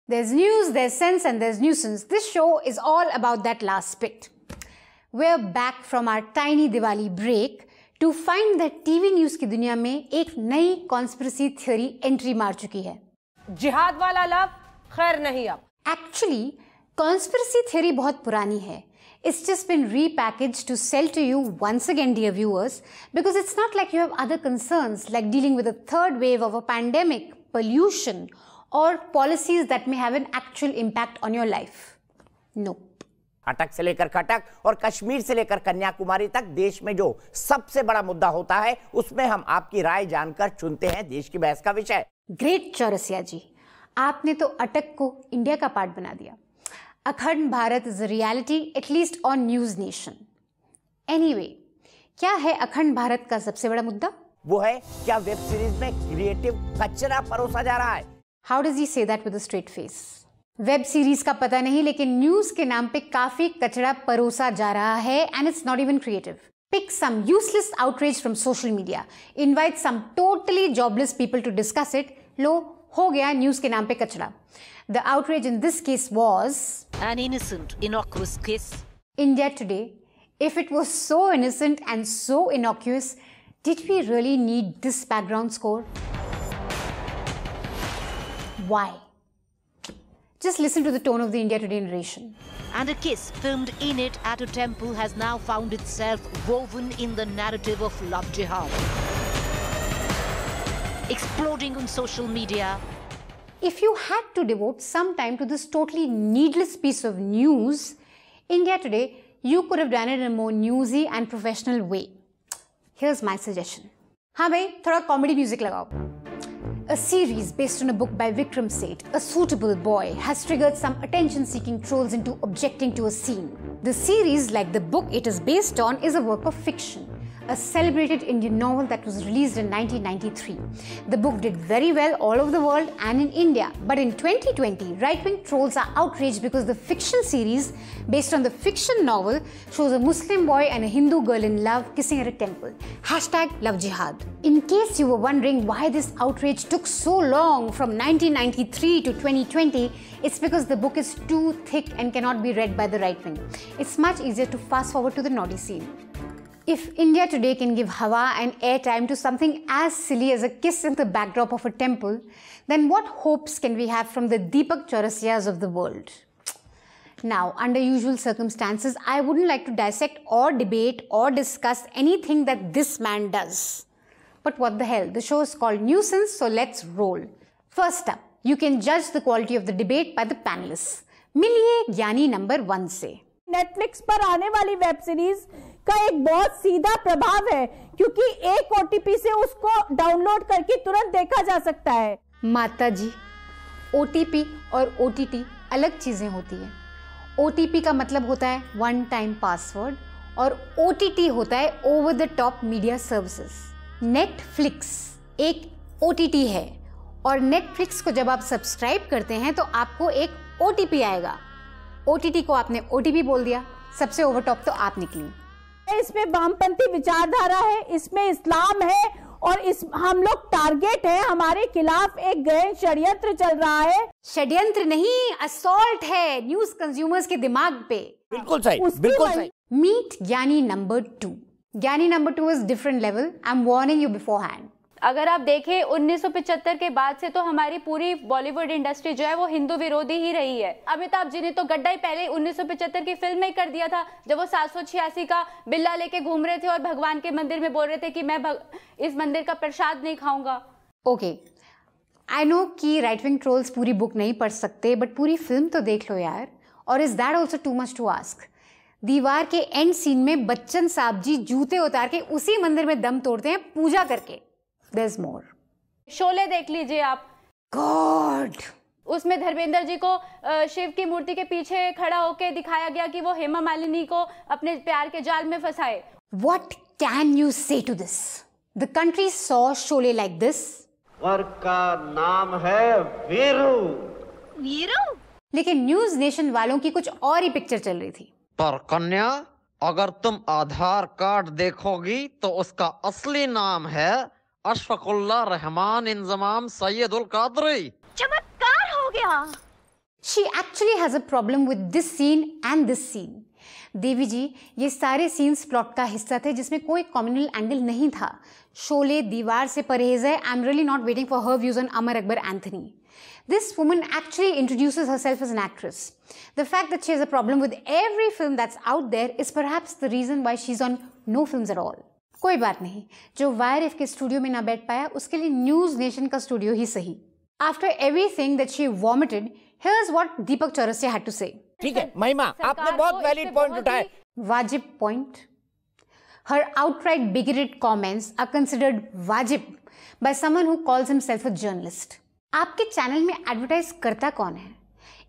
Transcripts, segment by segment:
There's news, there's sense, and there's nuisance. This show is all about that last bit. We're back from our tiny Diwali break to find that TV news की दुनिया में एक नई conspiracy theory entry मार चुकी है। जिहाद वाला लव खैर नहीं अब। Actually, कॉन्स्पिरेसी थ्योरी बहुत पुरानी है। It's just been repackaged to sell to you once again, dear viewers, because it's not like you have other concerns like dealing with a third wave of a pandemic, pollution, or policies that may have an actual impact on your life. Nope. अटक से लेकर कटक और कश्मीर से लेकर कन्याकुमारी तक देश में जो सबसे बड़ा मुद्दा होता है उसमें हम आपकी राय जानकर चुनते हैं देश की बहस का विषय। ग्रेट चौरसिया जी, आपने तो अटक को इंडिया का पार्ट बना दिया। अखंड Bharat is a reality at least on news nation. Anyway, क्या है अखंड भारत का सबसे बड़ा मुद्दा? वो है क्या वेब सीरीज में क्रिएटिव कचरा परोसा जा रहा है। How does he say that with a straight face? Web series का पता नहीं, लेकिन न्यूज के नाम पे काफी कचरा परोसा जा रहा है and it's not even creative. Pick some useless outrage from social media. Invite some totally jobless people to discuss it. लो हो गया न्यूज के नाम पे कचरा। The outrage in this case was an innocent, innocuous case. India Today. If it was so innocent and so innocuous, did we really need this background score? Why? Just listen to the tone of the India Today narration. And a kiss filmed in it at a temple has now found itself woven in the narrative of love jihad. Exploding on social media. If you had to devote some time to this totally needless piece of news, India Today, you could have done it in a more newsy and professional way. Here's my suggestion. हाँ भाई, थोड़ा comedy music लगाओ. A series based on a book by Vikram Seth, A Suitable Boy, has triggered some attention-seeking trolls into objecting to a scene. The series, like the book it is based on, is a work of fiction, a celebrated Indian novel that was released in 1993. The book did very well all over the world and in India. But in 2020, right-wing trolls are outraged because the fiction series, based on the fiction novel, shows a Muslim boy and a Hindu girl in love kissing at a temple. #LoveJihad. In case you were wondering why this outrage took so long from 1993 to 2020, it's because the book is too thick and cannot be read by the right wing. It's much easier to fast forward to the naughty scene. If India Today can give hawa and airtime to something as silly as a kiss in the backdrop of a temple, then what hopes can we have from the Deepak Chaurasiyas of the world? Now, under usual circumstances, I wouldn't like to dissect or debate or discuss anything that this man does. But what the hell, the show is called Nuisance, so let's roll. First up, you can judge the quality of the debate by the panelists. मिलिए ज्ञानी number 1 से। Netflix पर आने वाली web series का एक बहुत सीधा प्रभाव है क्योंकि एक ओटीपी से उसको डाउनलोड करके तुरंत देखा जा सकता है। माता जी, ओटीपी और ओटीटी अलग चीजें होती हैं। ओटीपी का मतलब होता है वन टाइम पासवर्ड और ओटीटी होता है over the top media services. Netflix एक ओटीटी है और नेटफ्लिक्स को जब आप सब्सक्राइब करते हैं तो आपको एक ओटीपी आएगा। ओटीटी को आपने ओटीपी बोल दिया, सबसे ओवर टॉप तो आप निकली। इसमें वामपंथी विचारधारा है, इसमें इस्लाम है और इस हम लोग टारगेट है, हमारे खिलाफ एक गहन षड्यंत्र चल रहा है। षड्यंत्र नहीं, असॉल्ट है न्यूज कंज्यूमर्स के दिमाग पे। बिल्कुल सही, बिल्कुल सही। मीट ज्ञानी नंबर 2। ज्ञानी number 2 is different level. I am warning you before hand. अगर आप देखें 1975 के बाद से तो हमारी पूरी बॉलीवुड इंडस्ट्री जो है वो हिंदू विरोधी ही रही है। अमिताभ जी ने तो गड्ढा ही पहले 1975 की फिल्म में कर दिया था जब वो 786 का बिल्ला लेके घूम रहे थे और भगवान के मंदिर में बोल रहे थे कि मैं इस मंदिर का प्रसाद नहीं खाऊंगा। ओके, आई नो कि राइट विंग ट्रोल्स पूरी बुक नहीं पढ़ सकते, बट पूरी फिल्म तो देख लो यार। और is that also too much to ask? दीवार के एंड सीन में बच्चन साहब जी जूते उतार के उसी मंदिर में दम तोड़ते हैं पूजा करके। There's more. शोले देख लीजिए आप। God! उसमें धर्मेंद्र जी को शिव की मूर्ति के पीछे खड़ा होकर दिखाया गया कि वो हेमा मालिनी को अपने प्यार के जाल में फंसाए। What can you say to this? The country saw Sholay like this. वर का नाम है वीरू। वीरू? लेकिन न्यूज नेशन वालों की कुछ और ही पिक्चर चल रही थी। पर कन्या, अगर तुम आधार कार्ड देखोगी तो उसका असली नाम है अशफकुल्ला रहमान इंजमाम सैयदुल कादरी। चमत्कार हो गया। She actually has a problem with this scene and this scene. देवी जी, ये सारे सीन्स प्लॉट का हिस्सा थे जिसमें कोई कम्युनल एंगल नहीं था. शोले, दीवार से परहेज है. I am really not waiting for her views on Amar Akbar Anthony. This woman actually introduces herself as an actress. The fact that she has a problem with every film that's out there is perhaps the reason why she's on no films at all. कोई बात नहीं, जो वायरएफ के studio में ना बैठ पाया उसके लिए न्यूज नेशन का स्टूडियो ही सही. After everything that she vomited, here's what Deepak Chaurasia had to say. ठीक है महिमा, आपने बहुत वैलिड पॉइंट उठाए. वाजिब point. Her outright bigoted comments are considered wajib by someone who calls himself a journalist. आपके चैनल में एडवर्टाइज करता कौन है?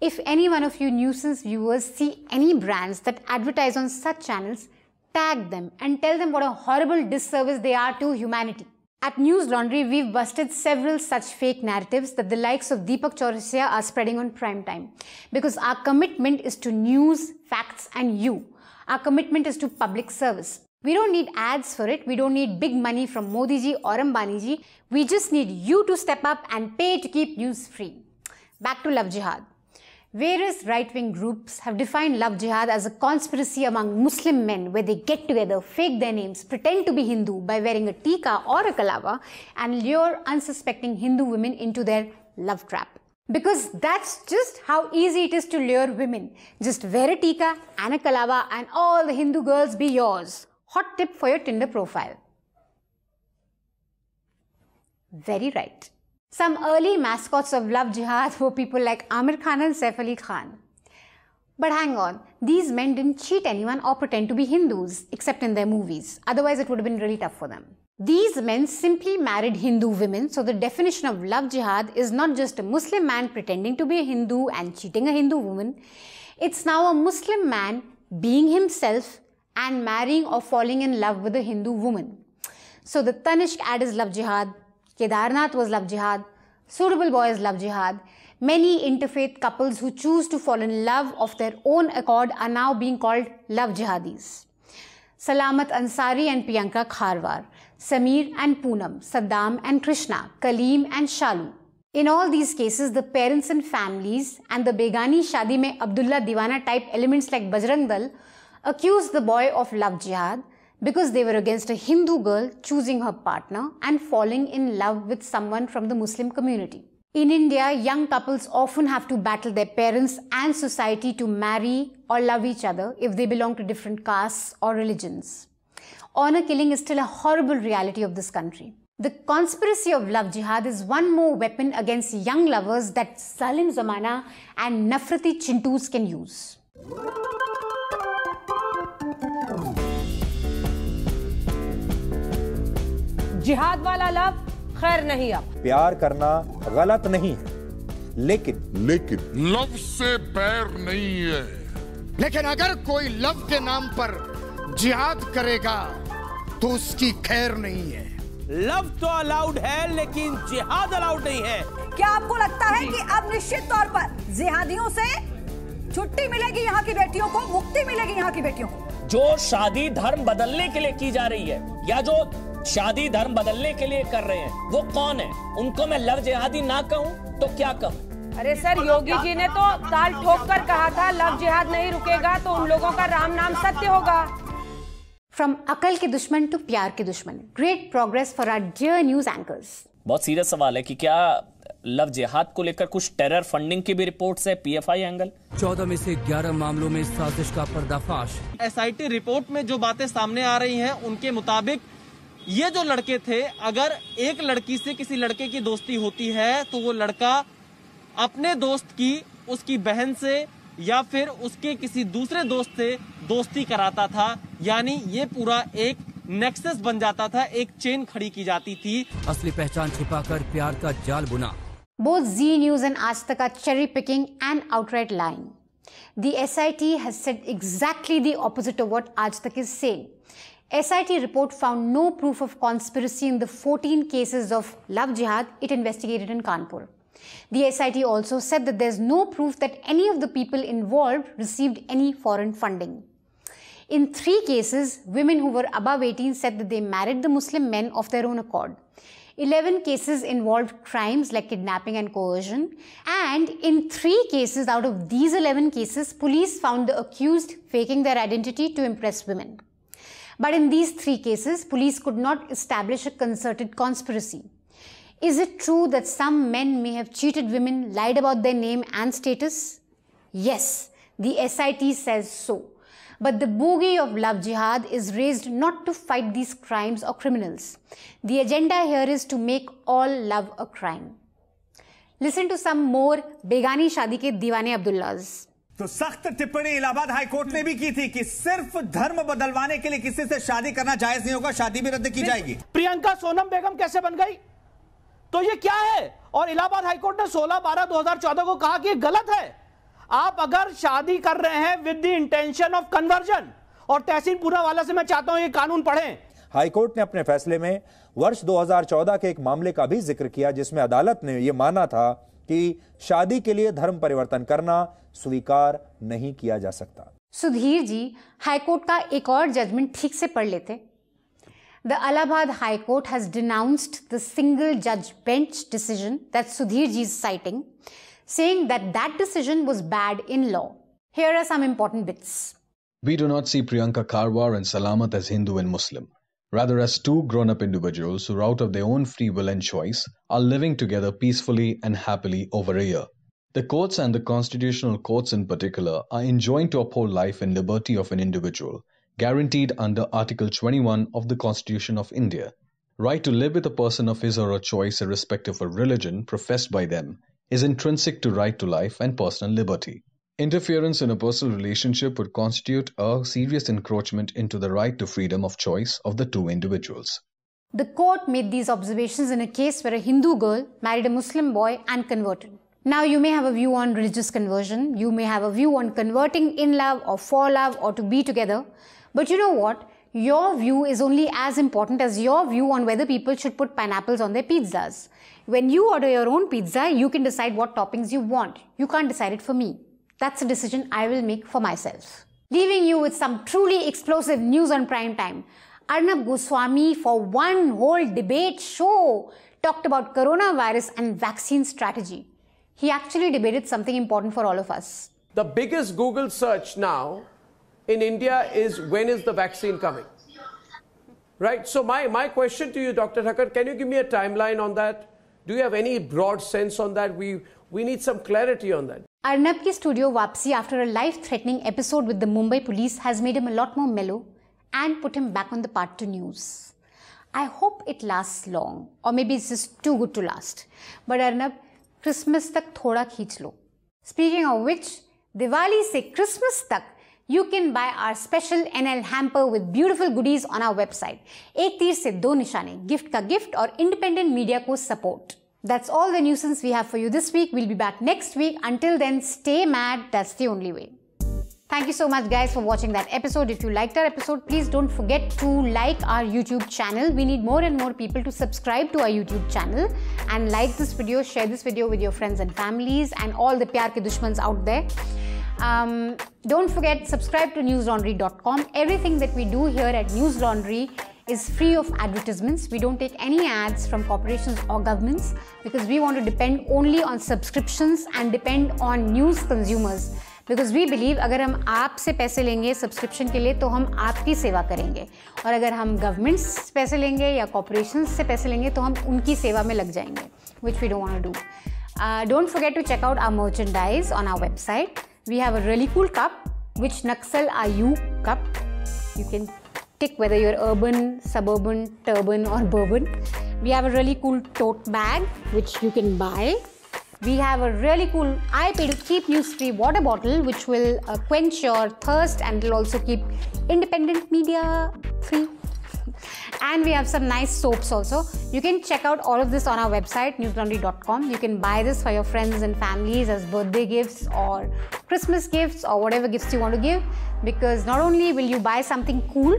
If any one of you nuisance viewers see any brands that advertise on such channels, tag them and tell them what a horrible disservice they are to humanity. At News Laundry, we've busted several such fake narratives that the likes of Deepak Chaurasia are spreading on prime time. Because our commitment is to news, facts and you. Our commitment is to public service. We don't need ads for it. We don't need big money from Modi ji or Ambani ji. We just need you to step up and pay to keep news free. Back to Love Jihad. Various right-wing groups have defined Love Jihad as a conspiracy among Muslim men where they get together, fake their names, pretend to be Hindu by wearing a tikka or a kalava and lure unsuspecting Hindu women into their love trap. Because that's just how easy it is to lure women. Just wear a tikka and a kalava and all the Hindu girls be yours. Hot tip for your Tinder profile. Very right. Some early mascots of Love Jihad were people like Amir Khan and Saif Ali Khan. But hang on, these men didn't cheat anyone or pretend to be Hindus, except in their movies. Otherwise, it would have been really tough for them. These men simply married Hindu women, so the definition of Love Jihad is not just a Muslim man pretending to be a Hindu and cheating a Hindu woman. It's now a Muslim man being himself and marrying or falling in love with a Hindu woman. So the Tanishq ad is Love Jihad, Kedarnath was Love Jihad, Suitable Boy is Love Jihad. Many interfaith couples who choose to fall in love of their own accord are now being called Love Jihadis. Salamat Ansari and Priyanka Kharwar, Samir and Poonam, Saddam and Krishna, Kaleem and Shalu. In all these cases, the parents and families and the Begani Shadi mein Abdullah Diwana type elements like Bajrang Dal accused the boy of Love Jihad because they were against a Hindu girl choosing her partner and falling in love with someone from the Muslim community. In India, young couples often have to battle their parents and society to marry or love each other if they belong to different castes or religions. Honor killing is still a horrible reality of this country. The conspiracy of Love Jihad is one more weapon against young lovers that Salim Zamana and Nafrati Chintus can use. जिहाद वाला love खैर नहीं. अब प्यार करना गलत नहीं है, लेकिन लव से बैर नहीं है. लेकिन अगर कोई लव के नाम पर जिहाद करेगा तो उसकी खैर नहीं है. लव तो अलाउड है लेकिन जिहाद अलाउड नहीं है. क्या आपको लगता है कि अब निश्चित तौर पर जिहादियों से छुट्टी मिलेगी यहाँ की बेटियों को, मुक्ति मिलेगी यहाँ की बेटियों को? जो शादी धर्म बदलने के लिए की जा रही है या जो शादी धर्म बदलने के लिए कर रहे हैं वो कौन है? उनको मैं लव जिहादी ना कहूं तो क्या कहूं? अरे सर, योगी जी ने तो ताल ठोक कर कहा था लव जिहाद नहीं रुकेगा तो उन लोगों का राम नाम सत्य होगा. From अकल के दुश्मन to प्यार के दुश्मन. Great progress for our dear news anchors. बहुत सीरियस सवाल है कि क्या लव जिहाद को लेकर कुछ टेरर फंडिंग की भी रिपोर्ट्स है? PFI angle. 14 में से 11 मामलों में साजिश का पर्दाफाश. एसआईटी रिपोर्ट में जो बातें सामने आ रही हैं उनके मुताबिक ये जो लड़के थे, अगर एक लड़की से किसी लड़के की दोस्ती होती है तो वो लड़का अपने दोस्त की उसकी बहन से या फिर उसके किसी दूसरे दोस्त से दोस्ती कराता था. यानी ये पूरा एक नेक्सस बन जाता था, एक चेन खड़ी की जाती थी. असली पहचान छिपाकर प्यार का जाल बुना. Both Zee News and Aaj Tak are cherry picking and outright lying. The SIT has said exactly the opposite of what Aaj Tak is saying. SIT report found no proof of conspiracy in the 14 cases of love jihad it investigated in Kanpur. The SIT also said that there's no proof that any of the people involved received any foreign funding. In 3 cases, women who were above 18 said that they married the Muslim men of their own accord. 11 cases involved crimes like kidnapping and coercion, and in 3 cases out of these 11 cases, police found the accused faking their identity to impress women. But in these 3 cases, police could not establish a concerted conspiracy. Is it true that some men may have cheated women, lied about their name and status? Yes, the SIT says so. But the bogey of love jihad is raised not to fight these crimes or criminals. The agenda here is to make all love a crime. Listen to some more बेगानी शादी के दीवाने अब्दुल्लाज़। तो सख्त टिप्पणी Allahabad high court ने भी की थी कि सिर्फ धर्म बदलवाने के लिए किसी से शादी करना जायज नहीं होगा, शादी भी रद्द की जाएगी। प्रियंका सोनम बेगम कैसे बन गई? तो ये क्या है? और इलाहाबाद हाई कोर्ट ने 16/12/2014 को कहा कि गलत है। आप अगर शादी कर रहे हैं with the intention of conversion, और तहसीन पूनावाला से मैं चाहता हूं ये कानून पढ़ें। हाईकोर्ट ने अपने फैसले में वर्ष 2014 के एक मामले का भी जिक्र किया जिसमें अदालत ने यह माना था कि शादी के लिए धर्म परिवर्तन करना स्वीकार नहीं किया जा सकता। सुधीर जी, हाईकोर्ट का एक और जजमेंट ठीक से पढ़ लेते। The Allahabad High Court has denounced the single judge bench decision that Sudhir ji is citing, saying that that decision was bad in law. Here are some important bits. We do not see Priyanka Karwar and Salamat as Hindu and Muslim, rather as two grown-up individuals who, out of their own free will and choice, are living together peacefully and happily over a year. The courts and the constitutional courts in particular are enjoined to uphold life and liberty of an individual, guaranteed under Article 21 of the Constitution of India. Right to live with a person of his or her choice irrespective of religion professed by them is intrinsic to right to life and personal liberty. Interference in a personal relationship would constitute a serious encroachment into the right to freedom of choice of the two individuals. The court made these observations in a case where a Hindu girl married a Muslim boy and converted. Now you may have a view on religious conversion, you may have a view on converting in love or for love or to be together, but you know what? Your view is only as important as your view on whether people should put pineapples on their pizzas. When you order your own pizza, you can decide what toppings you want. You can't decide it for me. That's a decision I will make for myself. Leaving you with some truly explosive news on prime time. Arnab Goswami, for one whole debate show, talked about coronavirus and vaccine strategy. He actually debated something important for all of us. The biggest Google search now in India is when is the vaccine coming? Right? So my question to you, Dr. Thakkar, can you give me a timeline on that? Do you have any broad sense on that? We need some clarity on that. Arnab ki studio wapsi after a life-threatening episode with the Mumbai police has made him a lot more mellow and put him back on the path to news. I hope it lasts long, or maybe it's just too good to last. But Arnab, Christmas tak thoda kheench lo. Speaking of which, Diwali se Christmas tak, you can buy our special NL hamper with beautiful goodies on our website. Ek teer se do nishane, gift ka gift or independent media ko support. That's all the nuisance we have for you this week. We'll be back next week. Until then, stay mad. That's the only way. Thank you so much guys for watching that episode. If you liked our episode, please don't forget to like our YouTube channel. We need more and more people to subscribe to our YouTube channel and like this video, share this video with your friends and families and all the pyar ke dushmans out there. Don't forget, subscribe to newslaundry.com. Everything that we do here at News Laundry is free of advertisements. We don't take any ads from corporations or governments because we want to depend only on subscriptions and depend on news consumers. Because we believe अगर हम आपसे पैसे लेंगे subscription के लिए तो हम आपकी सेवा करेंगे, और अगर हम गवर्नमेंट से पैसे लेंगे या कॉर्पोरेशंस से पैसे लेंगे तो हम उनकी सेवा में लग जाएंगे, which we don't want to do. Don't forget to check out our merchandise on our website. We have a really cool cup, which Naxal are you cup. You can tick whether you're urban, suburban, turban or bourbon. We have a really cool tote bag, which you can buy. We have a really cool I Pay to Keep News free water bottle, which will quench your thirst and will also keep independent media free. And we have some nice soaps also. You can check out all of this on our website, newslaundry.com. You can buy this for your friends and families as birthday gifts or Christmas gifts or whatever gifts you want to give. Because not only will you buy something cool,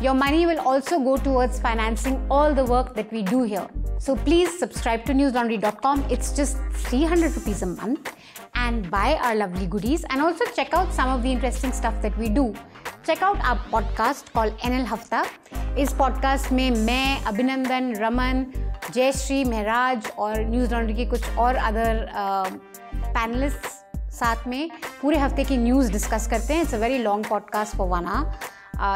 your money will also go towards financing all the work that we do here. So please subscribe to newslaundry.com. It's just 300 rupees a month and buy our lovely goodies, and also check out some of the interesting stuff that we do. Check out our podcast called NL Hafta. इस podcast में मैं, अभिनंदन, रमन, जयश्री, महराज और news laundry के कुछ और other panelist साथ में पूरे हफ्ते की न्यूज़ डिस्कस करते हैं. It's a very long podcast for 1 hour.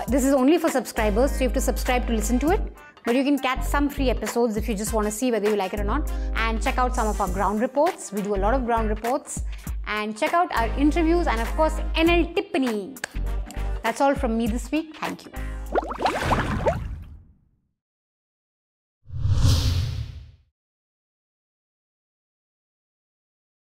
This is only for subscribers, so you have to subscribe to listen to it. But you can catch some free episodes if you just want to see whether you like it or not. And check out some of our ground reports. We do a lot of ground reports. And check out our interviews and of course NL Tippani. That's all from me this week. Thank you.